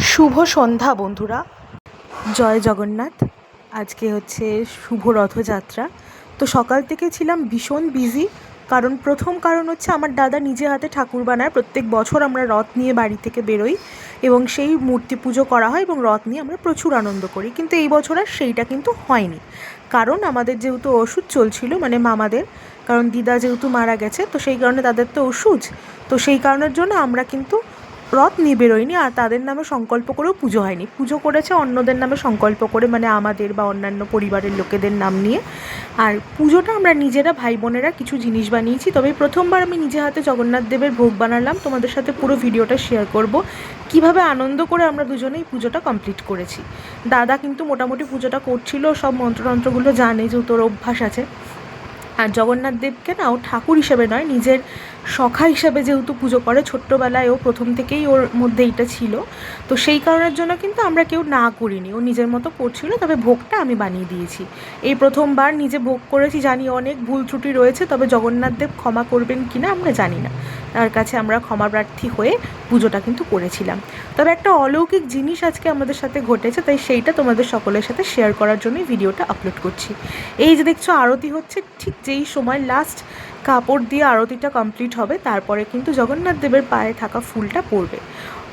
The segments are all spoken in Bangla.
শুভ সন্ধ্যা বন্ধুরা, জয় জগন্নাথ। আজকে হচ্ছে শুভ রথযাত্রা। তো সকাল থেকে ছিলাম ভীষণ বিজি, প্রথম কারণ হচ্ছে আমার দাদা নিজে হাতে ঠাকুর বানায়। প্রত্যেক বছর আমরা রথ নিয়ে বাড়ি থেকে বেরোই এবং সেই মূর্তি পুজো করা হয় এবং রথ নিয়ে আমরা প্রচুর আনন্দ করি। কিন্তু এই বছর আর সেইটা কিন্তু হয়নি, কারণ আমাদের যেহেতু ওষুধ চলছিল, মানে মামাদের, কারণ দিদা যেহেতু মারা গেছে, তো সেই কারণে তাদের তো ওষুধ, তো সেই কারণের জন্য আমরা কিন্তু রথ নিয়ে বেরোয়নি। আর তাদের নামে সংকল্প করেও পুজো হয়নি, পুজো করেছে অন্যদের নামে সংকল্প করে, মানে আমাদের বা অন্যান্য পরিবারের লোকেদের নাম নিয়ে। আর পুজোটা আমরা নিজেরা ভাই বোনেরা কিছু জিনিস বানিয়েছি। তবে প্রথমবার আমি নিজে হাতে জগন্নাথ দেবের ভোগ বানালাম। তোমাদের সাথে পুরো ভিডিওটা শেয়ার করব, কিভাবে আনন্দ করে আমরা দুজনেই পুজোটা কমপ্লিট করেছি। দাদা কিন্তু মোটামুটি পুজোটা করছিল, সব মন্ত্রতন্ত্রগুলো জানে, যেহেতু ওর অভ্যাস আছে। আর জগন্নাথ দেবকে না ও ঠাকুর হিসেবে নয়, নিজের সখা হিসেবে যেহেতু পুজো করে, ছোট্টবেলায় ও প্রথম থেকেই ওর মধ্যে এইটা ছিল। তো সেই কারণের জন্য কিন্তু আমরা কেউ না করিনি, ও নিজের মতো করছিল। তবে ভোগটা আমি বানিয়ে দিয়েছি, এই প্রথমবার নিজে ভোগ করেছি। জানি অনেক ভুল ত্রুটি রয়েছে, তবে জগন্নাথ দেব ক্ষমা করবেন কি না আমরা জানি না, তার কাছে আমরা ক্ষমা প্রার্থী হয়ে পুজোটা কিন্তু করেছিলাম। তবে একটা অলৌকিক জিনিস আজকে আমাদের সাথে ঘটেছে, তাই সেইটা তোমাদের সকলের সাথে শেয়ার করার জন্যই ভিডিওটা আপলোড করছি। এই যে দেখছো আরতি হচ্ছে, ঠিক যেই সময় লাস্ট কাপড় দিয়ে আরতিটা কমপ্লিট হবে, তারপরে কিন্তু জগন্নাথ দেবের পায়ে থাকা ফুলটা পড়বে।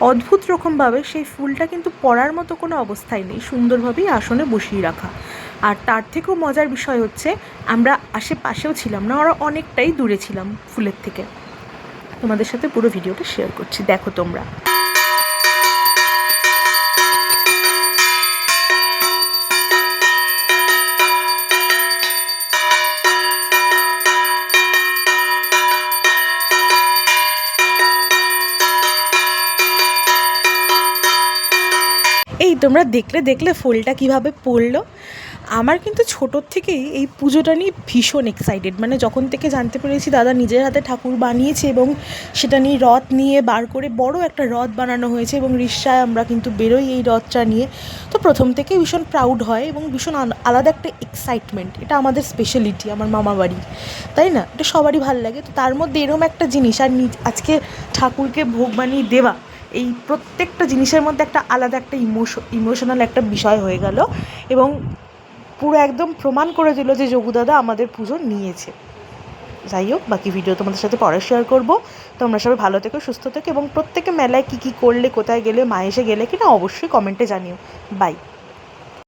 অদ্ভুত রকমভাবে সেই ফুলটা কিন্তু পড়ার মতো কোনো অবস্থায় নেই, সুন্দরভাবেই আসনে বসিয়ে রাখা। আর তার থেকেও মজার বিষয় হচ্ছে, আমরা আশেপাশেও ছিলাম না, ওরা অনেকটাই দূরে ছিলাম ফুলের থেকে। তোমাদের সাথে পুরো ভিডিওটা শেয়ার করছি, দেখো তোমরা। এই তোমরা দেখলে ফুলটা কিভাবে পড়লো। আমার কিন্তু ছোটোর থেকেই এই পুজোটা নিয়ে ভীষণ এক্সাইটেড, মানে যখন থেকে জানতে পেরেছি দাদা নিজের হাতে ঠাকুর বানিয়েছে এবং সেটা নিয়ে রথ নিয়ে বার করে বড় একটা রথ বানানো হয়েছে এবং রিক্সায় আমরা কিন্তু বেরোই এই রথটা নিয়ে। তো প্রথম থেকেই ভীষণ প্রাউড হয় এবং ভীষণ আলাদা একটা এক্সাইটমেন্ট। এটা আমাদের স্পেশালিটি, আমার মামা বাড়ি, তাই না? এটা সবারই ভালো লাগে। তো তার মধ্যে এরকম একটা জিনিস, আর আজকে ঠাকুরকে ভোগ বানিয়ে দেওয়া, এই প্রত্যেকটা জিনিসের মধ্যে একটা আলাদা একটা ইমোশনাল একটা বিষয় হয়ে গেল এবং পুরো একদম প্রমাণ করে দিল যে যোগুদাদা আমাদের পুজো নিয়েছে। যাই হোক, বাকি ভিডিও তোমাদের সাথে পরে শেয়ার করবো। তোমরা সবাই ভালো থেকো, সুস্থ থেকো এবং প্রত্যেকে মেলায় কী কী করলে, কোথায় গেলে, মা এসে গেলে কিনা অবশ্যই কমেন্টে জানিও। বাই।